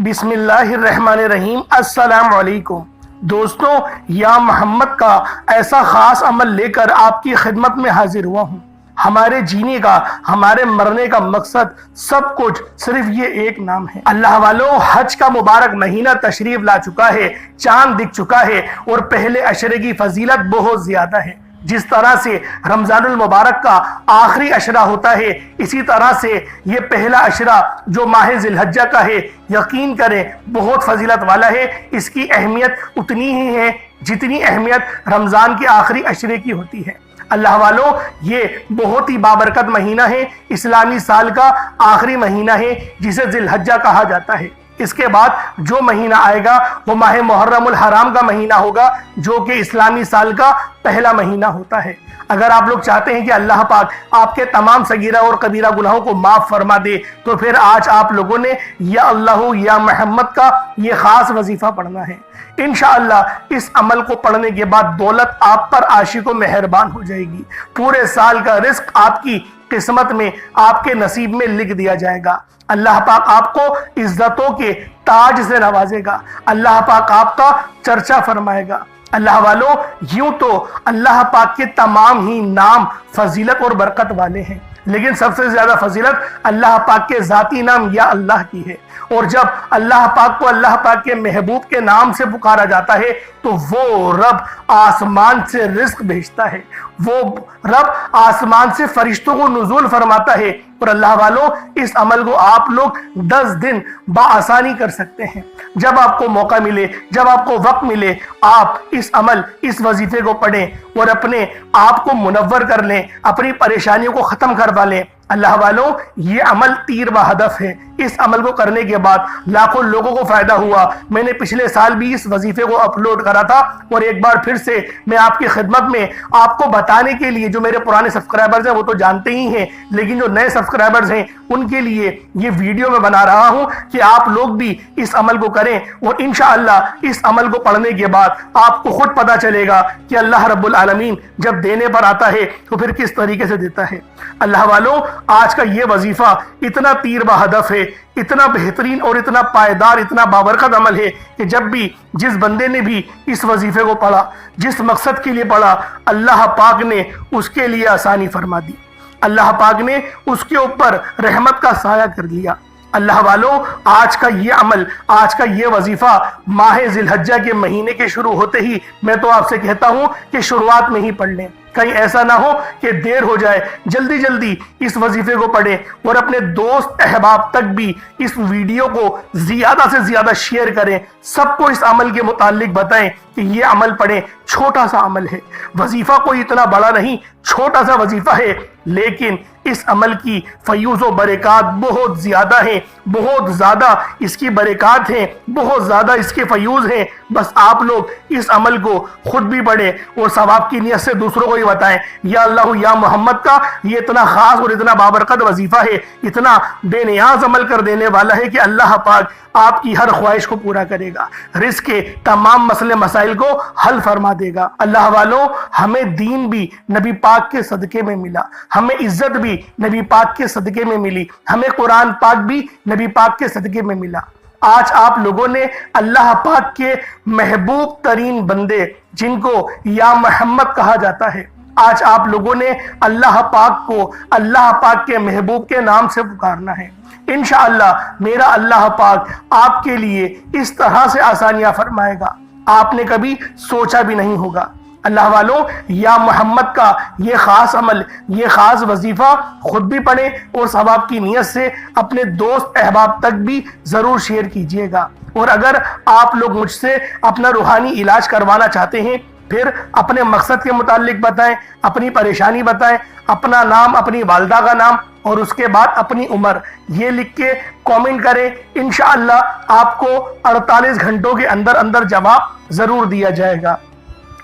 بسم اللہ الرحمن الرحیم۔ السلام علیکم دوستوں، یا محمد کا ایسا خاص عمل لے کر آپ کی خدمت میں حاضر ہوا ہوں۔ ہمارے جینے کا، ہمارے مرنے کا مقصد سب کچھ صرف یہ ایک نام ہے۔ اللہ والوں، حج کا مبارک مہینہ تشریف لا چکا ہے، چاند دکھ چکا ہے اور پہلے عشرے کی فضیلت بہت زیادہ ہے۔ جس طرح سے رمضان المبارک کا آخری عشرہ ہوتا ہے، اسی طرح سے یہ پہلا عشرہ جو ماہ ذی الحجہ کا ہے، یقین کریں بہت فضیلت والا ہے۔ اس کی اہمیت اتنی ہی ہے جتنی اہمیت رمضان کے آخری عشرے کی ہوتی ہے۔ اللہ والوں، یہ بہت ہی بابرکت مہینہ ہے، اسلامی سال کا آخری مہینہ ہے جسے ذی الحجہ کہا جاتا ہے۔ اس کے بعد جو مہینہ آئے گا وہ ماہ محرم الحرام کا مہینہ ہوگا، جو کہ اسلامی سال کا پہلا مہینہ ہوتا ہے۔ اگر آپ لوگ چاہتے ہیں کہ اللہ پاک آپ کے تمام صغیرہ اور کبیرہ گناہوں کو معاف فرما دے، تو پھر آج آپ لوگوں نے یا اللہ یا محمد کا یہ خاص وظیفہ پڑھنا ہے۔ انشاءاللہ اس عمل کو پڑھنے کے بعد دولت آپ پر عاشق و مہربان ہو جائے گی۔ پورے سال کا رزق آپ کی قسمت میں، آپ کے نصیب میں لکھ دیا جائے گا۔ اللہ پاک آپ کو عزتوں کے تاج سے نوازے گا۔ اللہ پاک آپ کا چرچا فرمائے گا۔ اللہ والوں، یوں تو اللہ پاک کے تمام ہی نام فضیلت اور برکت والے ہیں، لیکن سب سے زیادہ فضیلت اللہ پاک کے ذاتی نام یا اللہ کی ہے۔ اور جب اللہ پاک کو اللہ پاک کے محبوب کے نام سے پکارا جاتا ہے تو وہ رب آسمان سے رزق بھیجتا ہے، وہ رب آسمان سے فرشتوں کو نزول فرماتا ہے۔ اور اللہ والوں، اس عمل کو آپ لوگ 10 دن بآسانی کر سکتے ہیں۔ جب آپ کو موقع ملے، جب آپ کو وقت ملے، آپ اس عمل، اس وظیفے کو پڑھیں اور اپنے آپ کو منور کر لیں، اپنی پریشانیوں کو ختم کروا لیں۔ اللہ والوں، یہ عمل تیر و ہدف ہے۔ اس عمل کو کرنے کے بعد لاکھوں لوگوں کو فائدہ ہوا۔ میں نے پچھلے سال بھی اس وظیفے کو اپلوڈ کرا تھا، اور ایک بار پھر سے میں آپ کی خدمت میں آپ کو بتانے کے لیے، جو میرے پرانے سبسکرائبرز ہیں وہ تو جانتے ہی ہیں، لیکن جو نئے سبسکرائبرز ہیں ان کے لیے یہ ویڈیو میں بنا رہا ہوں کہ آپ لوگ بھی اس عمل کو کریں، اور انشاءاللہ اس عمل کو پڑھنے کے بعد آپ کو خود پتہ چلے گا کہ اللہ رب العالمین جب دینے پر آتا ہے تو پھر کس طریقے سے دیتا ہے۔ اللہ والوں، آج کا یہ وظیفہ اتنا تیر و ہدف ہے، اتنا بہترین اور اتنا پائیدار، اتنا بابرکت عمل ہے کہ جب بھی جس بندے نے بھی اس وظیفے کو پڑھا، جس مقصد کے لیے پڑھا، اللہ پاک نے اس کے لیے آسانی فرما دی، اللہ پاک نے اس کے اوپر رحمت کا سایہ کر دیا۔ اللہ والوں، آج کا یہ عمل، آج کا یہ وظیفہ ماہ ذی الحجہ کے مہینے کے شروع ہوتے ہی میں تو آپ سے کہتا ہوں کہ شروعات میں ہی پڑھ لیں، کہیں ایسا نہ ہو کہ دیر ہو جائے۔ جلدی جلدی اس وظیفے کو پڑھیں اور اپنے دوست احباب تک بھی اس ویڈیو کو زیادہ سے زیادہ شیئر کریں، سب کو اس عمل کے متعلق بتائیں کہ یہ عمل پڑھیں۔ چھوٹا سا عمل ہے، وظیفہ کوئی اتنا بڑا نہیں، چھوٹا سا وظیفہ ہے، لیکن اس عمل کی فیوز و برکات بہت زیادہ ہیں، بہت زیادہ اس کی برکات ہیں، بہت زیادہ اس کے فیوز ہیں۔ بس آپ لوگ اس عمل کو خود بھی پڑھیں اور ثواب کی نیت سے دوسروں کو بھی بتائیں۔ یا اللہ یا محمد کا یہ اتنا خاص اور اتنا بابرکت وظیفہ ہے، اتنا بے نیاز عمل کر دینے والا ہے کہ اللہ پاک آپ کی ہر خواہش کو پورا کرے گا، رزق کے تمام مسئلے مسائل کو حل فرما دے گا۔ اللہ والوں، ہمیں دین بھی نبی پاک کے صدقے میں ملا، ہمیں عزت بھی نبی پاک کے صدقے میں ملی، ہمیں قرآن پاک بھی نبی پاک کے صدقے میں ملا۔ آج آپ لوگوں نے اللہ پاک کے محبوب ترین بندے، جن کو یا محمد کہا جاتا ہے، آج آپ لوگوں نے اللہ پاک کو اللہ پاک کے محبوب کے نام سے پکارنا ہے۔ انشاءاللہ میرا اللہ پاک آپ کے لیے اس طرح سے آسانیاں فرمائے گا، آپ نے کبھی سوچا بھی نہیں ہوگا۔ اللہ والوں، یا محمد کا یہ خاص عمل، یہ خاص وظیفہ خود بھی پڑھیں اور ثواب کی نیت سے اپنے دوست احباب تک بھی ضرور شیئر کیجئے گا۔ اور اگر آپ لوگ مجھ سے اپنا روحانی علاج کروانا چاہتے ہیں، پھر اپنے مقصد کے متعلق بتائیں، اپنی پریشانی بتائیں، اپنا نام، اپنی والدہ کا نام اور اس کے بعد اپنی عمر، یہ لکھ کے کامنٹ کریں۔ انشاءاللہ آپ کو 48 گھنٹوں کے اندر اندر جواب ضرور دیا جائے گا۔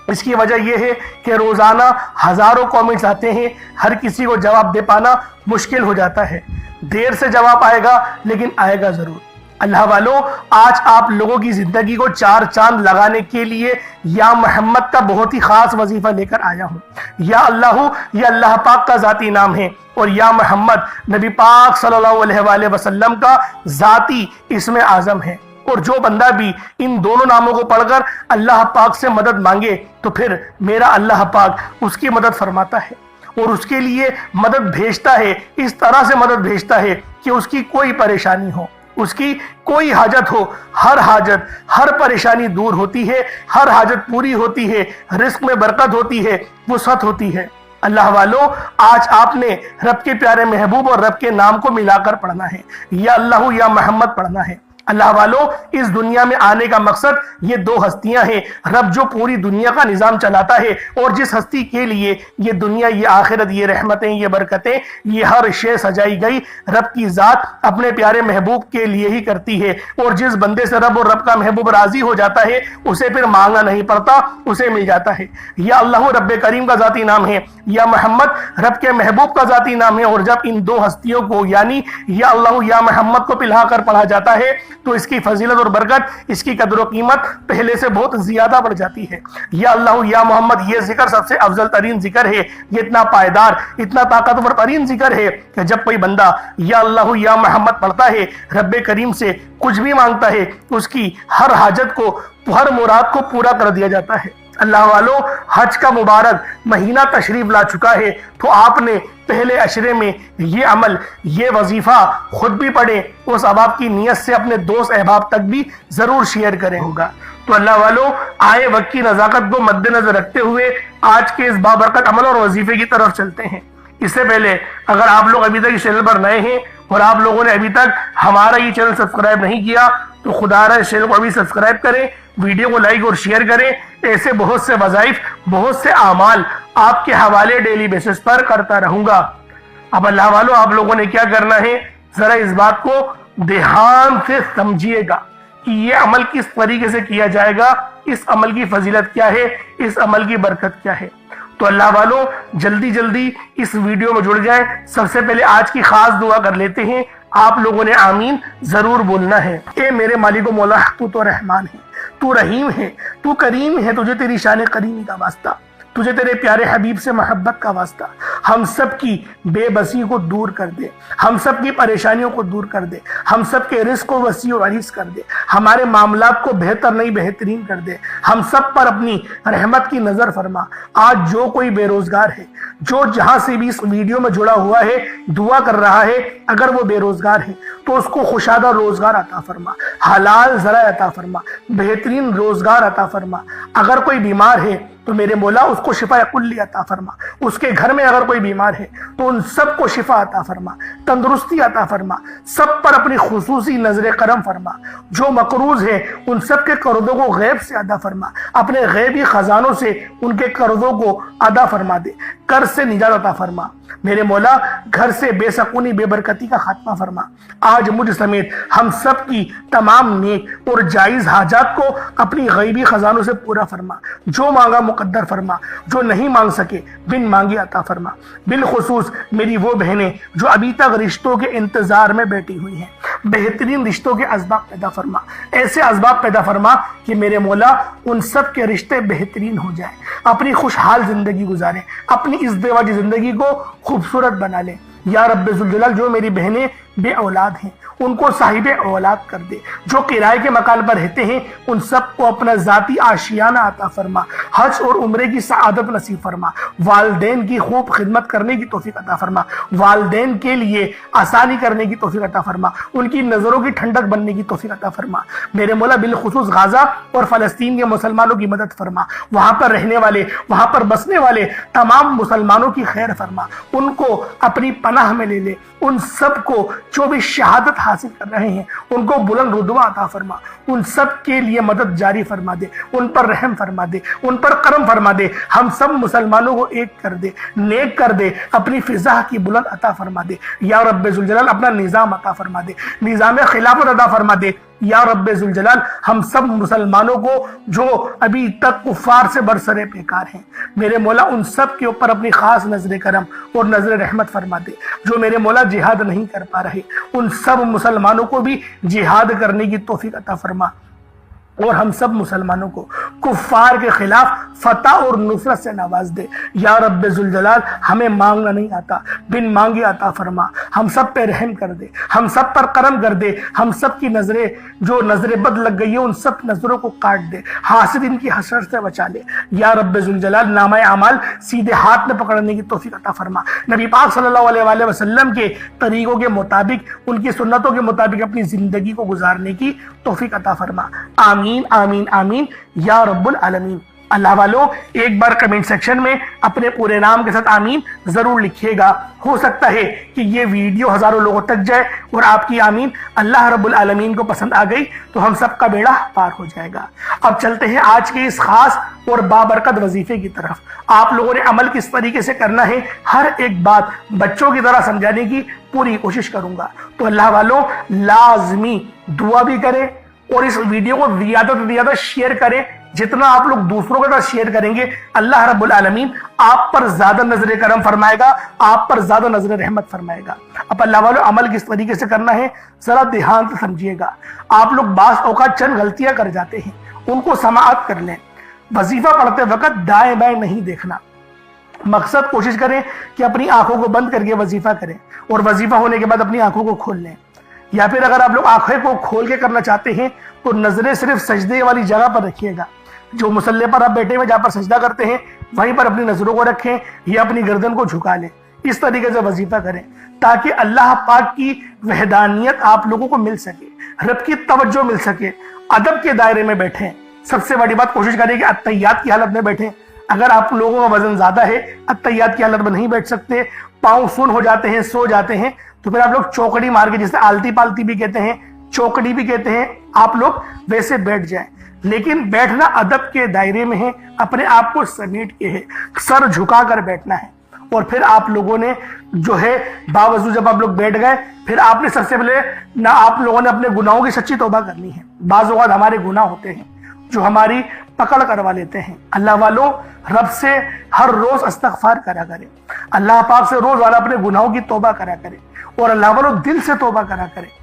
اس کی وجہ یہ ہے کہ روزانہ ہزاروں کامنٹس آتے ہیں، ہر کسی کو جواب دے پانا مشکل ہو جاتا ہے۔ دیر سے جواب آئے گا لیکن آئے گا ضرور۔ اللہ والوں، آج آپ لوگوں کی زندگی کو چار چاند لگانے کے لیے یا محمد کا بہت ہی خاص وظیفہ لے کر آیا ہوں۔ یا اللہ پاک کا ذاتی نام ہے، اور یا محمد نبی پاک صلی اللہ علیہ وآلہ وسلم کا ذاتی اسم اعظم ہے۔ اور جو بندہ بھی ان دونوں ناموں کو پڑھ کر اللہ پاک سے مدد مانگے تو پھر میرا اللہ پاک اس کی مدد فرماتا ہے اور اس کے لیے مدد بھیجتا ہے، اس طرح سے مدد بھیجتا ہے کہ اس کی کوئی پریشانی ہو، اس کی کوئی حاجت ہو، ہر حاجت، ہر پریشانی دور ہوتی ہے، ہر حاجت پوری ہوتی ہے، رزق میں برکت ہوتی ہے، وسعت ہوتی ہے۔ اللہ والو، آج آپ نے رب کے پیارے محبوب اور رب کے نام کو ملا کر پڑھنا ہے، یا اللہ یا محمد پڑھنا ہے۔ اللہ والو، اس دنیا میں آنے کا مقصد یہ دو ہستیاں ہیں، رب جو پوری دنیا کا نظام چلاتا ہے اور جس ہستی کے لیے یہ دنیا، یہ آخرت، یہ رحمتیں، یہ برکتیں، یہ ہر شے سجائی گئی، رب کی ذات اپنے پیارے محبوب کے لیے ہی کرتی ہے، اور جس بندے سے رب اور رب کا محبوب راضی ہو جاتا ہے اسے پھر مانگنا نہیں پڑتا، اسے مل جاتا ہے۔ یا اللہ رب کریم کا ذاتی نام ہے، یا محمد رب کے محبوب کا ذاتی نام ہے، اور جب ان دو ہستیوں کو یعنی یا اللہ یا محمد کو پلہا کر پڑھا جاتا ہے تو اس کی فضیلت اور برکت، اس کی قدر و قیمت پہلے سے بہت زیادہ بڑھ جاتی ہے۔ یا اللہ یا محمد یہ ذکر سب سے افضل ترین ذکر ہے، یہ اتنا پائیدار، اتنا طاقتور ترین ذکر ہے کہ جب کوئی بندہ یا اللہ یا محمد پڑھتا ہے، رب کریم سے کچھ بھی مانگتا ہے، اس کی ہر حاجت کو، ہر مراد کو پورا کر دیا جاتا ہے۔ اللہ والو، حج کا مبارک مہینہ تشریف لا چکا ہے تو آپ نے پہلے عشرے میں یہ عمل، یہ وظیفہ خود بھی پڑھیں، اس اباب کی نیت سے اپنے دوست احباب تک بھی ضرور شیئر کریں ہوگا۔ تو اللہ والو، آئے وقت کی نزاکت کو مد نظر رکھتے ہوئے آج کے اس بابرکت عمل اور وظیفے کی طرف چلتے ہیں۔ اس سے پہلے اگر آپ لوگ ابھی تک اس چینل پر نئے ہیں اور آپ لوگوں نے ابھی تک ہمارا یہ چینل سبسکرائب نہیں کیا تو خدا را اس چینل کو ابھی سبسکرائب کریں، ویڈیو کو لائک اور شیئر کریں۔ ایسے بہت سے وظائف، بہت سے اعمال آپ کے حوالے ڈیلی بیسس پر کرتا رہوں گا۔ اب اللہ والو، آپ لوگوں نے کیا کرنا ہے، ذرا اس بات کو دھیان سے سمجھیے گا کہ یہ عمل کس طریقے سے کیا جائے گا، اس عمل کی فضیلت کیا ہے، اس عمل کی برکت کیا ہے۔ تو اللہ والو، جلدی جلدی اس ویڈیو میں جڑ جائیں۔ سب سے پہلے آج کی خاص دعا کر لیتے ہیں، آپ لوگوں نے آمین ضرور بولنا ہے۔ اے میرے مالک و مولا، تو رحمان ہے، تو رحیم ہے، تو کریم ہے، تجھے تیری شان کریمی کا واسطہ، تجھے تیرے پیارے حبیب سے محبت کا واسطہ، ہم سب کی بے بسی کو دور کر دے، ہم سب کی پریشانیوں کو دور کر دے، ہم سب کے رزق کو وسیع و عریض کر دے، ہمارے معاملات کو بہتر نہیں بہترین کر دے، ہم سب پر اپنی رحمت کی نظر فرما۔ آج جو کوئی بے روزگار ہے، جو جہاں سے بھی اس ویڈیو میں جڑا ہوا ہے، دعا کر رہا ہے، اگر وہ بے روزگار ہے تو اس کو خوشادہ روزگار عطا فرما، حلال ذرائع عطا فرما، بہترین روزگار عطا فرما۔ اگر کوئی بیمار ہے تو میرے مولا اس کو شفا کلی عطا فرما، اس کے گھر میں اگر کوئی بیمار ہے تو ان سب کو شفا عطا فرما، تندرستی عطا فرما، سب پر اپنی خصوصی نظر کرم فرما۔ جو مقروض ہے ان سب کے قرضوں کو غیب سے ادا فرما، اپنے غیبی خزانوں سے ان کے قرضوں کو ادا فرما دے، قرض سے نجات عطا فرما۔ میرے مولا گھر سے بے سکونی، بے برکتی کا خاتمہ فرما۔ آج مجھ سمیت ہم سب کی تمام نیک اور جائز حاجات کو اپنی غیبی خزانوں سے پورا فرما، جو مانگا مقدر فرما، جو نہیں مانگ سکے بن مانگے عطا فرما۔ بالخصوص میری وہ بہنیں جو ابھی تک رشتوں کے انتظار میں بیٹھی ہوئی ہیں، بہترین رشتوں کے اسباب پیدا فرما، ایسے اسباب پیدا فرما کہ میرے مولا ان سب کے رشتے بہترین ہو جائیں، اپنی خوشحال زندگی گزاریں، اپنی اس ازدواجی زندگی کو خوبصورت بنا لیں۔ یا رب ذوالجلال، جو میری بہنیں بے اولاد ہیں ان کو صاحب اولاد کر دے، جو کرائے کے مکان پر رہتے ہیں ان سب کو اپنا ذاتی آشیانہ عطا فرما، حج اور عمرے کی سعادت نصیب فرما، والدین کی خوب خدمت کرنے کی توفیق عطا فرما، والدین کے لیے آسانی کرنے کی توفیق عطا فرما، ان کی نظروں کی ٹھنڈک بننے کی توفیق عطا فرما۔ میرے مولا بالخصوص غزہ اور فلسطین کے مسلمانوں کی مدد فرما، وہاں پر رہنے والے، وہاں پر بسنے والے تمام مسلمانوں کی خیر فرما، ان کو اپنی پناہ میں لے لے، ان سب کو جو بھی شہادت حاصل کر رہے ہیں ان کو بلند رتبہ عطا فرما، ان سب کے لیے مدد جاری فرما دے، ان پر رحم فرما دے، ان پر کرم فرما دے، ہم سب مسلمانوں کو ایک کر دے، نیک کر دے، اپنی فضا کی بلند عطا فرما دے۔ یا رب ذوالجلال اپنا نظام عطا فرما دے، نظام خلافت عطا فرما دے۔ یا رب ذوالجلال ہم سب مسلمانوں کو جو ابھی تک کفار سے برسرے پیکار ہیں، میرے مولا ان سب کے اوپر اپنی خاص نظر کرم اور نظر رحمت فرما دے۔ جو میرے مولا جہاد نہیں کر پا رہے ان سب مسلمانوں کو بھی جہاد کرنے کی توفیق عطا فرما۔ اور ہم سب مسلمانوں کو کفار کے خلاف فتح اور نصرت سے نواز دے۔ یا رب ذوالجلال، ہمیں مانگنا نہیں آتا، بن مانگے عطا فرما، ہم سب پہ رحم کر دے، ہم سب پر کرم کر دے، ہم سب کی نظریں جو نظر بد لگ گئی ہیں ان سب نظروں کو کاٹ دے، حاسد ان کی حسرت سے بچا لے۔ یا رب ذوالجلال، نامہ اعمال سیدھے ہاتھ میں پکڑنے کی توفیق عطا فرما، نبی پاک صلی اللہ علیہ وآلہ وسلم کے طریقوں کے مطابق، ان کی سنتوں کے مطابق اپنی زندگی کو گزارنے کی توفیق عطا فرما۔ آمین آمین آمین یا رب العالمین۔ اللہ والوں، ایک بار کمنٹ سیکشن میں اپنے پورے نام کے ساتھ آمین ضرور لکھیے گا۔ ہو سکتا ہے کہ یہ ویڈیو ہزاروں لوگوں تک جائے اور آپ کی آمین اللہ رب العالمین کو پسند آ گئی تو ہم سب کا بیڑا پار ہو جائے گا۔ اب چلتے ہیں آج کے اس خاص اور بابرکت وظیفے کی طرف۔ آپ لوگوں نے عمل کس طریقے سے کرنا ہے، ہر ایک بات بچوں کی طرح سمجھانے کی پوری کوشش کروں گا۔ تو اللہ والوں، لازمی دعا بھی کریں اور اس ویڈیو کو زیادہ سے زیادہ شیئر کریں۔ جتنا آپ لوگ دوسروں کے ساتھ شیئر کریں گے، اللہ رب العالمین آپ پر زیادہ نظر کرم فرمائے گا، آپ پر زیادہ نظر رحمت فرمائے گا۔ اب اللہ والوں، عمل کس طریقے سے کرنا ہے ذرا دھیان سے سمجھیے گا۔ آپ لوگ بعض اوقات چند غلطیاں کر جاتے ہیں، ان کو سماعت کر لیں۔ وظیفہ پڑھتے وقت دائیں بائیں نہیں دیکھنا۔ مقصد کوشش کریں کہ اپنی آنکھوں کو بند کر کے وظیفہ کریں اور وظیفہ ہونے کے بعد اپنی آنکھوں کو کھول لیں، یا پھر اگر آپ لوگ آنکھیں کو کھول کے کرنا چاہتے ہیں تو نظریں صرف سجدے والی جگہ پر رکھیے گا۔ جو مصلی پر آپ بیٹھے ہوئے جہاں پر سجدہ کرتے ہیں وہیں پر اپنی نظروں کو رکھیں یا اپنی گردن کو جھکا لیں۔ اس طریقے سے وظیفہ کریں تاکہ اللہ پاک کی وحدانیت آپ لوگوں کو مل سکے، رب کی توجہ مل سکے۔ ادب کے دائرے میں بیٹھیں۔ سب سے بڑی بات، کوشش کریں کہ اتحیات کی حالت میں بیٹھیں۔ اگر آپ لوگوں کا وزن زیادہ ہے، اتحیات کی حالت میں نہیں بیٹھ سکتے، پاؤں سن ہو جاتے ہیں، سو جاتے ہیں، تو پھر آپ لوگ چوکڑی مار کے، جسے آلتی پالتی بھی کہتے ہیں، چوکڑی بھی کہتے ہیں، آپ لوگ ویسے بیٹھ جائیں۔ لیکن بیٹھنا ادب کے دائرے میں ہے، اپنے آپ کو سمیٹ کے ہے، سر جھکا کر بیٹھنا ہے۔ اور پھر آپ لوگوں نے جو ہے باوضو جب آپ لوگ بیٹھ گئے، پھر آپ نے سب سے پہلے نہ آپ لوگوں نے اپنے گناہوں کی سچی توبہ کرنی ہے۔ بعض اوقات ہمارے گناہ ہوتے ہیں جو ہماری پکڑ کروا لیتے ہیں۔ اللہ والوں، رب سے ہر روز استغفار کرا کرے، اللہ پاک سے روز والا اپنے گناہوں کی توبہ کرا کرے، اور اللہ والوں دل سے توبہ کرا کرے۔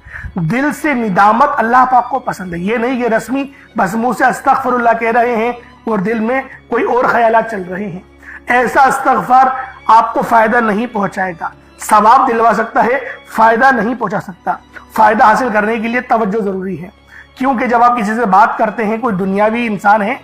دل سے ندامت اللہ پاک کو پسند ہے، یہ نہیں کہ رسمی بس منہ سے استغفر اللہ کہہ رہے ہیں اور دل میں کوئی اور خیالات چل رہے ہیں۔ ایسا استغفار آپ کو فائدہ نہیں پہنچائے گا، ثواب دلوا سکتا ہے، فائدہ نہیں پہنچا سکتا۔ فائدہ حاصل کرنے کے لیے توجہ ضروری ہے، کیونکہ جب آپ کسی سے بات کرتے ہیں، کوئی دنیاوی انسان ہے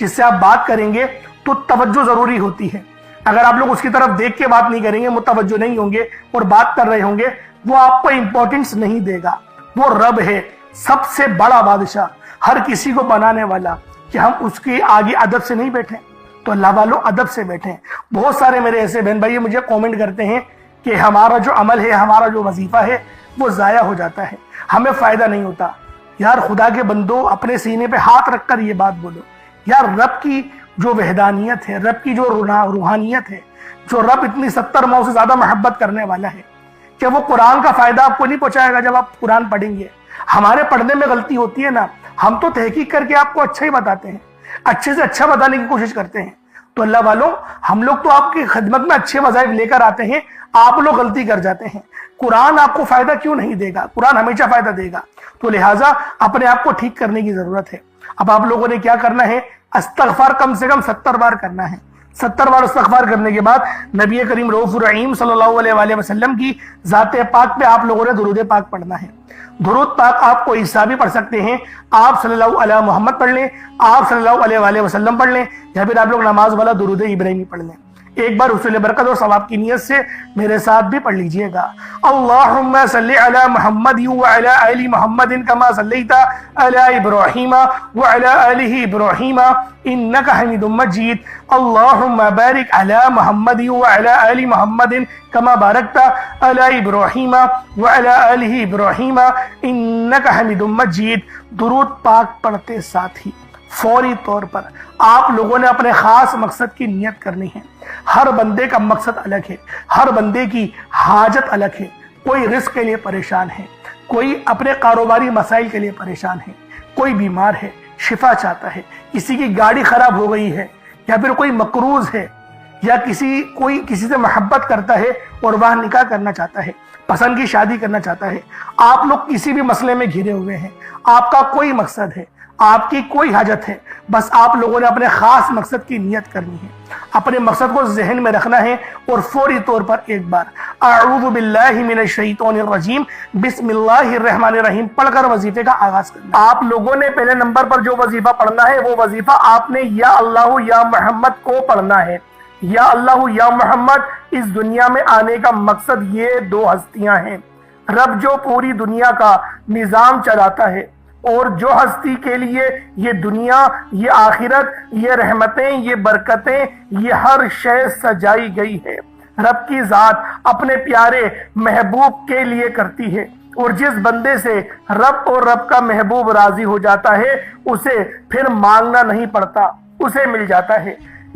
جس سے آپ بات کریں گے تو توجہ ضروری ہوتی ہے۔ اگر آپ لوگ اس کی طرف دیکھ کے بات نہیں کریں گے، متوجہ نہیں ہوں گے اور بات کر رہے ہوں گے، وہ آپ کو امپورٹنس نہیں دے گا۔ وہ رب ہے، سب سے بڑا بادشاہ، ہر کسی کو بنانے والا، کہ ہم اس کے آگے ادب سے نہیں بیٹھیں۔ تو اللہ والوں، ادب سے بیٹھیں۔ بہت سارے میرے ایسے بہن بھائی مجھے کومنٹ کرتے ہیں کہ ہمارا جو عمل ہے، ہمارا جو وظیفہ ہے وہ ضائع ہو جاتا ہے، ہمیں فائدہ نہیں ہوتا۔ یار خدا کے بندو، اپنے سینے پہ ہاتھ رکھ کر یہ بات بولو، یار رب کی جو وحدانیت ہے، رب کی جو روحانیت ہے، جو رب اتنی 70 ماؤں سے زیادہ محبت کرنے والا ہے، کہ وہ قرآن کا فائدہ آپ کو نہیں پہنچائے گا جب آپ قرآن پڑھیں گے۔ ہمارے پڑھنے میں غلطی ہوتی ہے نا، ہم تو تحقیق کر کے آپ کو اچھا ہی بتاتے ہیں، اچھے سے اچھا بتانے کی کوشش کرتے ہیں۔ تو اللہ والوں، ہم لوگ تو آپ کی خدمت میں اچھے وظائف لے کر آتے ہیں، آپ لوگ غلطی کر جاتے ہیں۔ قرآن آپ کو فائدہ کیوں نہیں دے گا؟ قرآن ہمیشہ فائدہ دے گا۔ تو لہٰذا اپنے آپ کو ٹھیک کرنے کی ضرورت ہے۔ اب آپ لوگوں نے کیا کرنا ہے؟ استغفار کم سے کم 70 بار کرنا ہے۔ 70 بار استغفار کرنے کے بعد نبی کریم رؤوف الرحیم صلی اللہ علیہ وآلہ وسلم کی ذات پاک پہ آپ لوگوں نے درود پاک پڑھنا ہے۔ درود پاک آپ کو عیسیٰ بھی پڑھ سکتے ہیں، آپ صلی اللہ علیہ محمد پڑھ لیں، آپ صلی اللہ علیہ وآلہ وسلم پڑھ لیں، یا پھر آپ لوگ نماز والا درود ابراہیمی پڑھ لیں۔ ایک بار حصول برکت اور ثواب کی نیت سے میرے ساتھ بھی پڑھ لیجئے گا۔ اللہم صلی علی محمد وعلی آل محمد کما صلیت علی ابراہیم وعلی آل ابراہیم انک حمید مجید۔ اللہم بارک علی محمد وعلی آل محمد کما بارکت علی ابراہیم وعلی آل ابراہیم انک حمید مجید۔ درود پاک پڑھتے ساتھ ہی فوری طور پر آپ لوگوں نے اپنے خاص مقصد کی نیت کرنی ہے۔ ہر بندے کا مقصد الگ ہے، ہر بندے کی حاجت الگ ہے۔ کوئی رزق کے لیے پریشان ہے، کوئی اپنے کاروباری مسائل کے لیے پریشان ہے، کوئی بیمار ہے، شفا چاہتا ہے، کسی کی گاڑی خراب ہو گئی ہے، یا پھر کوئی مقروض ہے، یا کوئی کسی سے محبت کرتا ہے اور وہ نکاح کرنا چاہتا ہے۔ پسند کی شادی کرنا چاہتا ہے، آپ لوگ کسی بھی مسئلے میں گھرے ہوئے ہیں، آپ کا کوئی مقصد ہے، آپ کی کوئی حاجت ہے، بس آپ لوگوں نے اپنے خاص مقصد کی نیت کرنی ہے، اپنے مقصد کو ذہن میں رکھنا ہے اور فوری طور پر ایک بار اعوذ باللہ من الشیطان الرجیم بسم اللہ الرحمن الرحیم پڑھ کر وظیفے کا آغاز کرنا۔ آپ لوگوں نے پہلے نمبر پر جو وظیفہ پڑھنا ہے وہ وظیفہ آپ نے یا اللہ یا محمد کو پڑھنا ہے۔ یا اللہ یا محمد اس دنیا میں آنے کا مقصد یہ دو ہستیاں ہیں، رب جو پوری دنیا کا نظام چلاتا ہے اور جو ہستی کے لیے یہ دنیا، یہ آخرت، یہ رحمتیں، یہ برکتیں، یہ ہر شے سجائی گئی ہے، رب کی ذات اپنے پیارے محبوب کے لیے کرتی ہے، اور جس بندے سے رب اور رب کا محبوب راضی ہو جاتا ہے اسے پھر مانگنا نہیں پڑتا، اسے مل جاتا ہے۔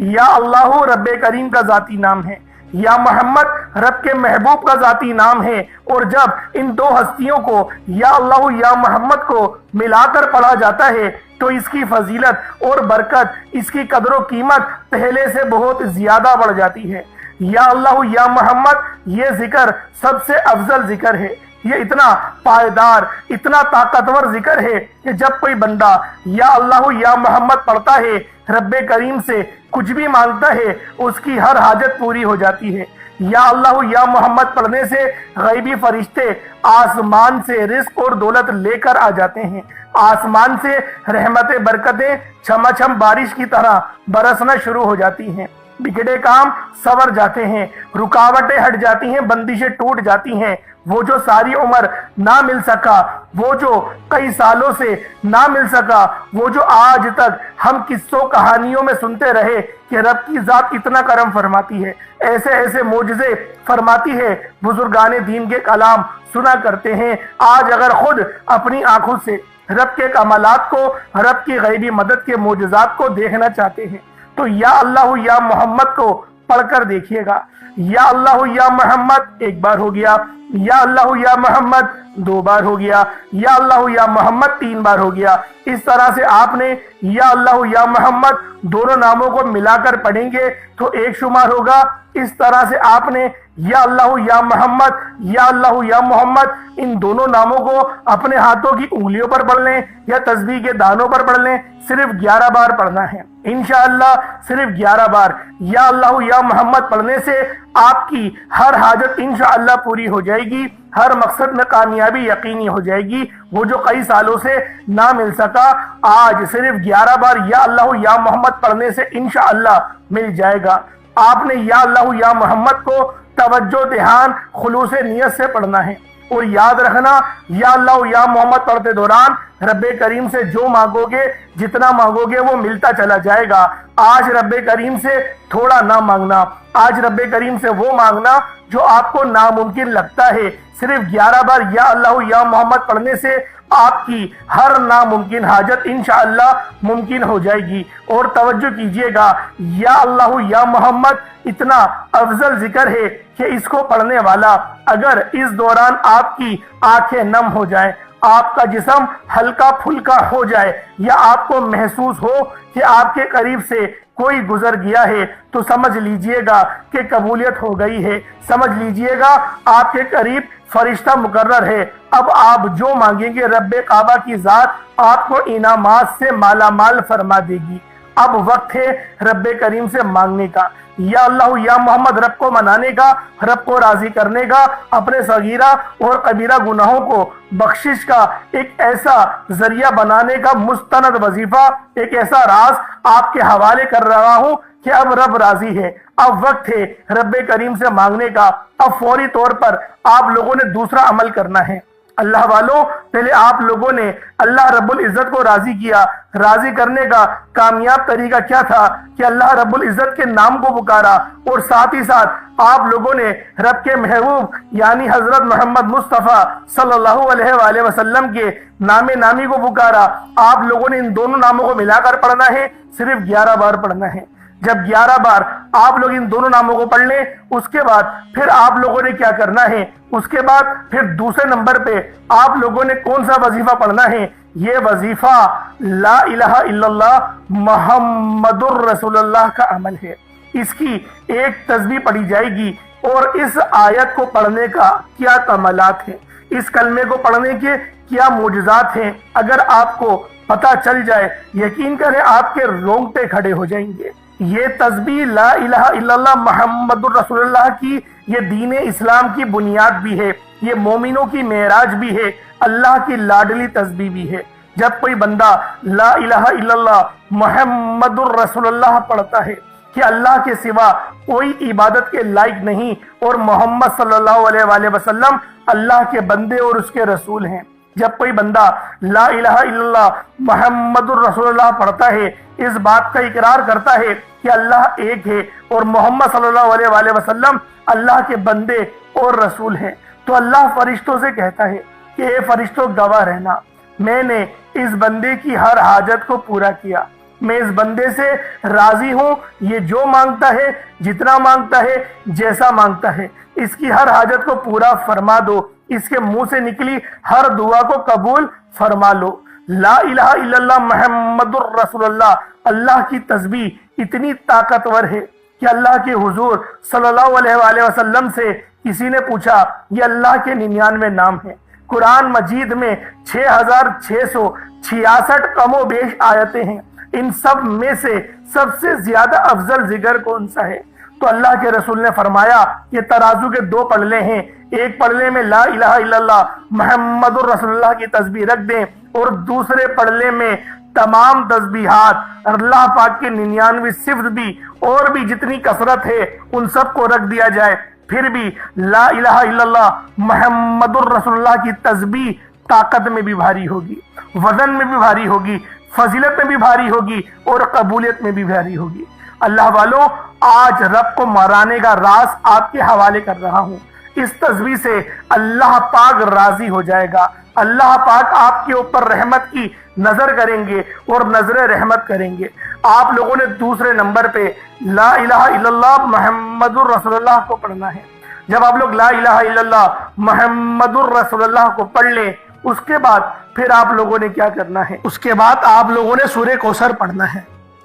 یا اللہ رب کریم کا ذاتی نام ہے، یا محمد رب کے محبوب کا ذاتی نام ہے، اور جب ان دو ہستیوں کو یا اللہ یا محمد کو ملا کر پڑھا جاتا ہے تو اس کی فضیلت اور برکت، اس کی قدر و قیمت پہلے سے بہت زیادہ بڑھ جاتی ہے۔ یا اللہ یا محمد یہ ذکر سب سے افضل ذکر ہے، یہ اتنا پائیدار، اتنا طاقتور ذکر ہے کہ جب کوئی بندہ یا اللہ یا محمد پڑھتا ہے، رب کریم سے کچھ بھی مانگتا ہے، اس کی ہر حاجت پوری ہو جاتی ہے۔ یا اللہ یا محمد پڑھنے سے غیبی فرشتے آسمان سے رزق اور دولت لے کر آ جاتے ہیں، آسمان سے رحمتیں برکتیں چھما چھم بارش کی طرح برسنا شروع ہو جاتی ہیں، بگڑے کام سور جاتے ہیں، رکاوٹیں ہٹ جاتی ہیں، بندشیں ٹوٹ جاتی ہیں، وہ جو ساری عمر نہ مل سکا، وہ جو کئی سالوں سے نہ مل سکا، وہ جو آج تک ہم قصوں کہانیوں میں سنتے رہے کہ رب کی ذات اتنا کرم فرماتی ہے، ایسے ایسے معجزے فرماتی ہے، بزرگان دین کے کلام سنا کرتے ہیں، آج اگر خود اپنی آنکھوں سے رب کے کمالات کو، رب کی غیبی مدد کے معجزات کو دیکھنا چاہتے ہیں تو یا اللہ یا محمد کو پڑھ کر دیکھیے گا۔ یا اللہ یا محمد ایک بار ہو گیا، یا اللہ یا محمد دو بار ہو گیا، یا اللہ یا محمد تین بار ہو گیا۔ اس طرح سے آپ نے یا اللہ یا محمد دونوں ناموں کو ملا کر پڑھیں گے تو ایک شمار ہوگا، اس طرح سے آپ نے یا اللہ یا محمد، یا اللہ یا محمد ان دونوں ناموں کو اپنے ہاتھوں کی انگلیوں پر پڑھ لیں یا تسبیح کے دانوں پر پڑھ لیں، صرف 11 بار پڑھنا ہے انشاءاللہ، صرف 11 بار یا اللہ یا محمد پڑھنے سے آپ کی ہر حاجت انشاءاللہ پوری ہو جائے گی، ہر مقصد میں کامیابی یقینی ہو جائے گی، وہ جو کئی سالوں سے نہ مل سکا آج صرف 11 بار یا اللہ یا محمد پڑھنے سے انشاءاللہ مل جائے گا۔ آپ نے یا اللہ یا محمد کو توجہ دھیان خلوص نیت سے پڑھنا ہے، اور یاد رکھنا یا اللہ یا محمد پڑھتے دوران رب کریم سے جو مانگو گے، جتنا مانگو گے وہ ملتا چلا جائے گا۔ آج رب کریم سے تھوڑا نہ مانگنا، آج رب کریم سے وہ مانگنا جو آپ کو ناممکن لگتا ہے، صرف 11 بار یا اللہ یا محمد پڑھنے سے آپ کی ہر ناممکن حاجت انشاءاللہ ممکن ہو جائے گی۔ اور توجہ کیجئے گا یا اللہ یا محمد اتنا افضل ذکر ہے کہ اس کو پڑھنے والا اگر اس دوران آپ کی آنکھیں نم ہو جائیں، آپ کا جسم ہلکا پھلکا ہو جائے، یا آپ کو محسوس ہو کہ آپ کے قریب سے کوئی گزر گیا ہے، تو سمجھ لیجئے گا کہ قبولیت ہو گئی ہے، سمجھ لیجئے گا آپ کے قریب فرشتہ مقرر ہے۔ اب آپ جو مانگیں گے رب کعبہ کی ذات آپ کو انعامات سے مالا مال فرما دے گی۔ اب وقت ہے رب کریم سے مانگنے کا، یا اللہ یا محمد رب کو منانے کا، رب کو راضی کرنے کا، اپنے صغیرہ اور کبیرہ گناہوں کو بخشش کا ایک ایسا ذریعہ بنانے کا مستند وظیفہ، ایک ایسا راز آپ کے حوالے کر رہا ہوں کہ اب رب راضی ہے، اب وقت ہے رب کریم سے مانگنے کا۔ اب فوری طور پر آپ لوگوں نے دوسرا عمل کرنا ہے۔ اللہ والوں، پہلے آپ لوگوں نے اللہ رب العزت کو راضی کیا، راضی کرنے کا کامیاب طریقہ کیا تھا کہ اللہ رب العزت کے نام کو پکارا، اور ساتھ ہی ساتھ آپ لوگوں نے رب کے محبوب یعنی حضرت محمد مصطفیٰ صلی اللہ علیہ وآلہ وسلم کے نام نامی کو پکارا۔ آپ لوگوں نے ان دونوں ناموں کو ملا کر پڑھنا ہے، صرف 11 بار پڑھنا ہے۔ جب 11 بار آپ لوگ ان دونوں ناموں کو پڑھ لیں، اس کے بعد پھر آپ لوگوں نے کیا کرنا ہے، اس کے بعد پھر دوسرے نمبر پہ آپ لوگوں نے کون سا وظیفہ پڑھنا ہے؟ یہ وظیفہ لا الہ الا اللہ محمد الرسول اللہ کا عمل ہے۔ اس کی ایک تسبیح پڑھی جائے گی، اور اس آیت کو پڑھنے کا کیا کمالات ہیں، اس کلمے کو پڑھنے کے کیا معجزات ہیں، اگر آپ کو پتہ چل جائے یقین کریں آپ کے رونگٹے کھڑے ہو جائیں گے۔ یہ تسبیح لا الہ الا اللہ محمد الرسول اللہ کی یہ دین اسلام کی بنیاد بھی ہے، یہ مومنوں کی معراج بھی ہے، اللہ کی لاڈلی تسبیح بھی ہے۔ جب کوئی بندہ لا الہ الا اللہ محمد الرسول اللہ پڑھتا ہے کہ اللہ کے سوا کوئی عبادت کے لائق نہیں اور محمد صلی اللہ علیہ وآلہ وسلم اللہ کے بندے اور اس کے رسول ہیں، جب کوئی بندہ لا الہ الا اللہ محمد الرسول اللہ پڑھتا ہے، اس بات کا اقرار کرتا ہے کہ اللہ ایک ہے اور محمد صلی اللہ علیہ وآلہ وسلم اللہ کے بندے اور رسول ہیں، تو اللہ فرشتوں سے کہتا ہے کہ اے فرشتوں گواہ رہنا، میں نے اس بندے کی ہر حاجت کو پورا کیا، میں اس بندے سے راضی ہوں، یہ جو مانگتا ہے، جتنا مانگتا ہے، جیسا مانگتا ہے، اس کی ہر حاجت کو پورا فرما دو، اس کے منہ سے نکلی ہر دعا کو قبول فرما لو۔ لا الہ الا اللہ محمد الرسول اللہ، اللہ کی تسبیح اتنی طاقتور ہے کہ اللہ کے حضور صلی اللہ علیہ وآلہ وسلم سے کسی نے پوچھا، یہ اللہ کے 99 نام ہیں، قرآن مجید میں 6666 کم و بیش آیتیں ہیں، ان سب میں سے سب سے زیادہ افضل ذکر کون سا ہے؟ تو اللہ کے رسول نے فرمایا یہ ترازو کے 2 پلڑے ہیں، ایک پلڑے میں لا الہ الا اللہ محمد الرسول اللہ کی تسبیح رکھ دیں اور دوسرے پلڑے میں تمام تسبیحات اللہ پاک کے 99 صفت بھی اور بھی جتنی کثرت ہے ان سب کو رکھ دیا جائے، پھر بھی لا الہ الا اللہ محمد الرسول اللہ کی تسبیح طاقت میں بھی بھاری ہوگی، وزن میں بھی بھاری ہوگی، فضیلت میں بھی بھاری ہوگی اور قبولیت میں بھی بھاری ہوگی۔ اللہ والوں، آج رب کو مرانے کا راز آپ کے حوالے کر رہا ہوں، اس تسبیح سے اللہ پاک راضی ہو جائے گا، اللہ پاک آپ کے اوپر رحمت کی نظر کریں گے اور نظر رحمت کریں گے۔ آپ لوگوں نے دوسرے نمبر پہ لا الہ الا اللہ محمد الرسول اللہ کو پڑھنا ہے۔ جب آپ لوگ لا الہ الا اللہ محمد الرسول اللہ کو پڑھ لیں، اس کے بعد پھر آپ لوگوں نے کیا کرنا ہے؟ اس کے بعد آپ لوگوں نے سورہ کوثر پڑھنا ہے۔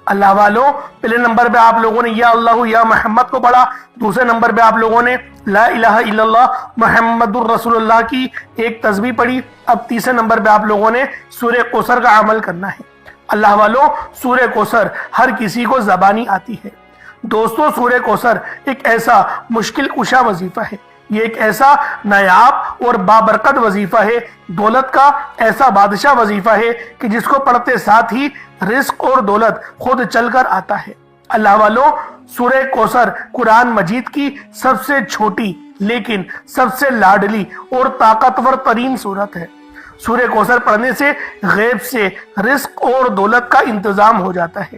اللہ والوں، پہلے نمبر پہ آپ لوگوں نے یا اللہ یا محمد کو پڑھا، دوسرے نمبر پہ آپ لوگوں نے لا الہ الا اللہ محمد الرسول اللہ کی ایک تسبیح پڑھی، اب تیسرے نمبر پہ آپ لوگوں نے سورہ کوثر کا عمل کرنا ہے۔ اللہ والوں، سورہ کوثر ہر کسی کو زبانی آتی ہے۔ دوستو، سورہ کوثر ایک ایسا مشکل کشا وظیفہ ہے، یہ ایک ایسا نایاب اور بابرکت وظیفہ ہے، دولت کا ایسا بادشاہ وظیفہ ہے کہ جس کو پڑھتے ساتھ ہی رزق اور دولت خود چل کر آتا ہے۔ اللہ والوں، سورہ کوثر قرآن مجید کی سب سے چھوٹی لیکن سب سے لاڈلی اور طاقتور ترین سورت ہے۔ سورہ کوثر پڑھنے سے غیب سے رزق اور دولت کا انتظام ہو جاتا ہے۔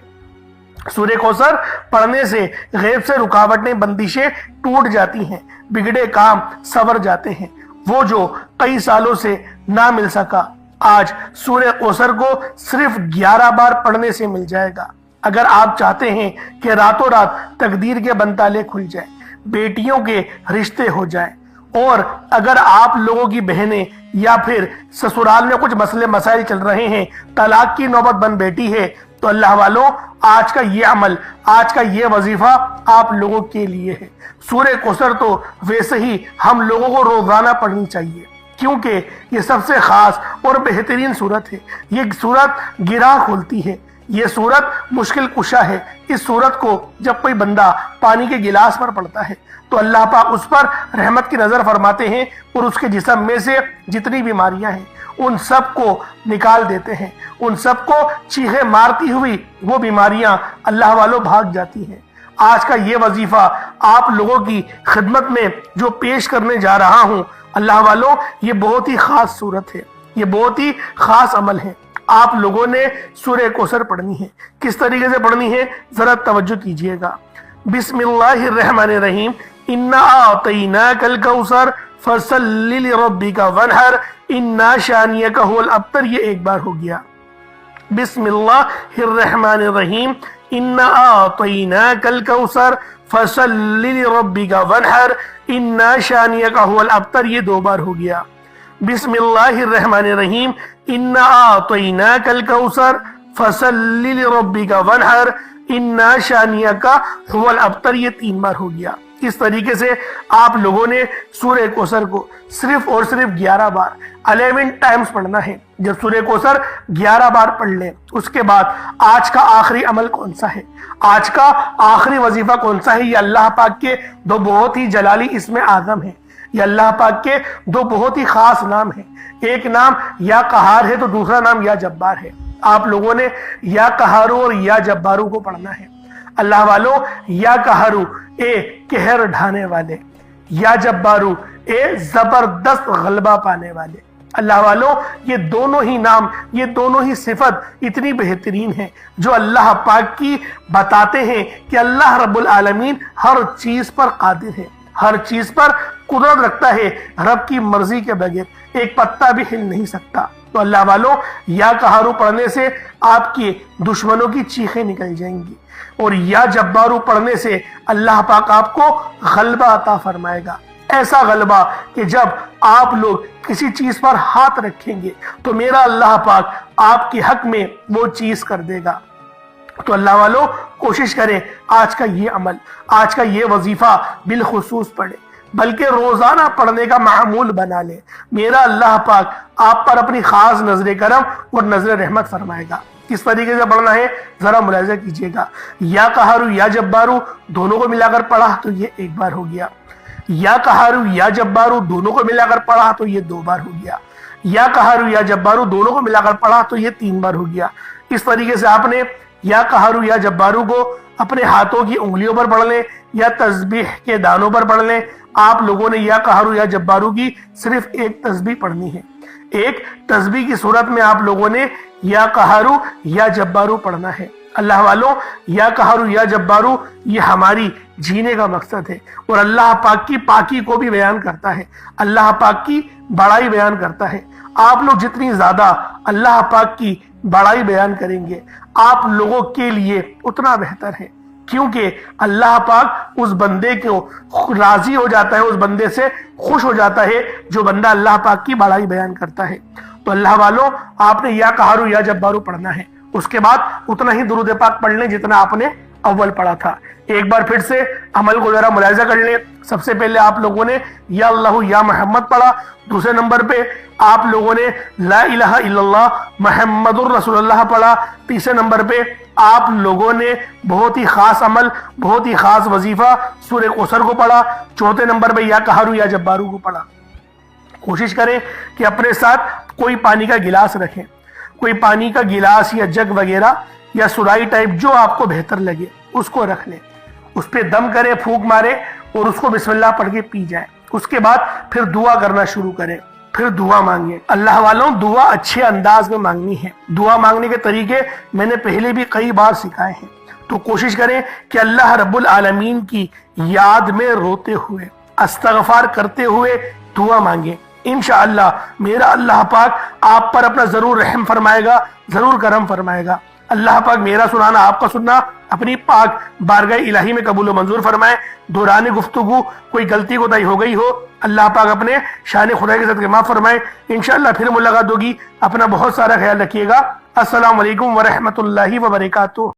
سورہ کوثر پڑھنے سے غیب سے رکاوٹیں، بندشیں ٹوٹ جاتی ہیں، بگڑے کام سنور جاتے ہیں، وہ جو کئی سالوں سے نہ مل سکا آج سورہ کوثر کو صرف 11 بار پڑھنے سے مل جائے گا۔ اگر آپ چاہتے ہیں کہ راتوں رات تقدیر کے بنتالے کھل جائیں، بیٹیوں کے رشتے ہو جائیں، اور اگر آپ لوگوں کی بہنیں یا پھر سسرال میں کچھ مسئلے مسائل چل رہے ہیں، طلاق کی نوبت بن بیٹھی ہے، تو اللہ والوں، آج کا یہ عمل، آج کا یہ وظیفہ آپ لوگوں کے لیے ہے۔ سورہ کوثر تو ویسے ہی ہم لوگوں کو روزانہ پڑھنی چاہیے، کیونکہ یہ سب سے خاص اور بہترین سورت ہے۔ یہ سورت گراہ کھولتی ہے، یہ سورت مشکل کشا ہے۔ اس سورت کو جب کوئی بندہ پانی کے گلاس پر پڑھتا ہے تو اللہ پاک اس پر رحمت کی نظر فرماتے ہیں اور اس کے جسم میں سے جتنی بیماریاں ہیں ان سب کو نکال دیتے ہیں، ان سب کو چیخیں مارتی ہوئی وہ بیماریاں اللہ والوں بھاگ جاتی ہیں۔ آج کا یہ وظیفہ آپ لوگوں کی خدمت میں جو پیش کرنے جا رہا ہوں، اللہ والوں، یہ بہت ہی خاص صورت ہے، یہ بہت ہی خاص عمل ہے۔ آپ لوگوں نے سورہ کوثر پڑھنی ہے۔ کس طریقے سے پڑھنی ہے ذرا توجہ کیجئے گا۔ بسم اللہ الرحمن الرحیم، انا اعطیناک الکوثر فصل لربک وانحر انا شانیک هو الابتر، یہ ایک بار ہو گیا۔ بسم اللہ الرحمن الرحیم، انا اعطیناک الکوثر فصل لربک وانحر انا شانیک هو الابتر، یہ 2 بار ہو گیا۔ بسم اللہ الرحمن الرحیم، انا اعطیناک الکوثر فصل لربک وانحر انا شانیک هو الابتر، یہ 3 بار ہو گیا۔ اس طریقے سے آپ لوگوں نے سورہ کوثر کو صرف اور صرف 11 بار 11 ٹائمز پڑھنا ہے۔ جب سورہ کوثر 11 بار پڑھ لیں اس کے بعد آج کا آخری عمل کون سا ہے، آج کا آخری وظیفہ کون سا ہے، یہ اللہ پاک کے دو بہت ہی جلالی اسم اعظم ہیں، یہ اللہ پاک کے دو بہت ہی خاص نام ہیں۔ ایک نام یا قہار ہے تو دوسرا نام یا جبار ہے۔ آپ لوگوں نے یا قہارو اور یا جبارو کو پڑھنا ہے۔ اللہ والو، یا قہارو اے قہر ڈھانے والے، یا جبارو اے زبردست غلبہ پانے والے۔ اللہ والو، یہ دونوں ہی نام، یہ دونوں ہی صفت اتنی بہترین ہیں جو اللہ پاک کی بتاتے ہیں کہ اللہ رب العالمین ہر چیز پر قادر ہے، ہر چیز پر قدرت رکھتا ہے، رب کی مرضی کے بغیر ایک پتا بھی ہل نہیں سکتا۔ تو اللہ والو، یا قہارو پڑھنے سے آپ کے دشمنوں کی چیخیں نکل جائیں گی، اور یا جبارو پڑھنے سے اللہ پاک آپ کو غلبہ عطا فرمائے گا، ایسا غلبہ کہ جب آپ لوگ کسی چیز پر ہاتھ رکھیں گے تو میرا اللہ پاک آپ کے حق میں وہ چیز کر دے گا۔ تو اللہ والو، کوشش کریں آج کا یہ عمل، آج کا یہ وظیفہ بالخصوص پڑھیں، بلکہ روزانہ پڑھنے کا معمول بنا لیں۔ میرا اللہ پاک آپ پر اپنی خاص نظر کرم اور نظر رحمت فرمائے گا۔ کس طریقے سے پڑھنا ہے ذرا ملاحظہ کیجئے گا۔ یا قہارو یا جبارو دونوں کو ملا کر پڑھا تو یہ ایک بار ہو گیا، یا قہارو یا جبارو دونوں کو ملا کر پڑھا تو یہ 2 بار ہو گیا، یا قہارو یا جبارو دونوں کو ملا کر پڑھا تو یہ 3 بار ہو گیا۔ اس طریقے سے آپ نے یا قہارو یا جبارو کو اپنے ہاتھوں کی انگلیوں پر پڑھ لیں یا تسبیح کے دانوں پر پڑھ لیں۔ آپ لوگوں نے یا قہارو یا جبارو کی صرف ایک تسبیح پڑھنی ہے، ایک تسبیح کی صورت میں آپ لوگوں نے یا قہارو یا جبارو پڑھنا ہے۔ اللہ والوں، یا قہارو یا جبارو یہ ہماری جینے کا مقصد ہے، اور اللہ پاک کی پاکی کو بھی بیان کرتا ہے، اللہ پاک کی بڑائی بیان کرتا ہے۔ آپ لوگ جتنی زیادہ اللہ پاک کی بڑائی بیان کریں گے آپ لوگوں کے لیے اتنا بہتر ہے، کیونکہ اللہ پاک اس بندے کو راضی ہو جاتا ہے، اس بندے سے خوش ہو جاتا ہے جو بندہ اللہ پاک کی بڑائی بیان کرتا ہے۔ تو اللہ والوں، آپ نے یا قہارو یا جبارو پڑھنا ہے، اس کے بعد اتنا ہی درود پاک پڑھ لیں جتنا آپ نے اول پڑھا تھا۔ ایک بار پھر سے عمل کو ذرا ملاحظہ کر لیں۔ سب سے پہلے آپ لوگوں نے یا اللہ یا محمد پڑھا، دوسرے نمبر پہ آپ لوگوں نے لا الہ الا اللہ محمد الرسول اللہ پڑھا، تیسرے نمبر پہ آپ لوگوں نے بہت ہی خاص عمل، بہت ہی خاص وظیفہ سورہ کوثر کو پڑھا، چوتھے نمبر پہ یا قہارو یا جبارو کو پڑھا۔ کوشش کریں کہ اپنے ساتھ کوئی پانی کا گلاس رکھیں، کوئی پانی کا گلاس یا جگ وغیرہ یا سرائی ٹائپ جو آپ کو بہتر لگے اس کو رکھ لیں، اس پہ دم کریں، پھونک مارے اور اس کو بسم اللہ پڑھ کے پی جائیں۔ اس کے بعد پھر دعا کرنا شروع کریں، پھر دعا مانگیں۔ اللہ والوں، دعا اچھے انداز میں مانگنی ہے۔ دعا مانگنے کے طریقے میں نے پہلے بھی کئی بار سکھائے ہیں، تو کوشش کریں کہ اللہ رب العالمین کی یاد میں روتے ہوئے، استغفار کرتے ہوئے دعا مانگیں۔ انشاءاللہ میرا اللہ پاک آپ پر اپنا ضرور رحم فرمائے گا، ضرور کرم فرمائے گا۔ اللہ پاک میرا سنانا، آپ کا سننا اپنی پاک بارگاہ الہی میں قبول و منظور فرمائے۔ دوران گفتگو کوئی غلطی کوتاہی ہو گئی ہو، اللہ پاک اپنے شان خدا کے صدقے معاف فرمائے۔ انشاءاللہ پھر ملاقات ہوگی، اپنا بہت سارا خیال رکھیے گا۔ السلام علیکم ورحمۃ اللہ وبرکاتہ۔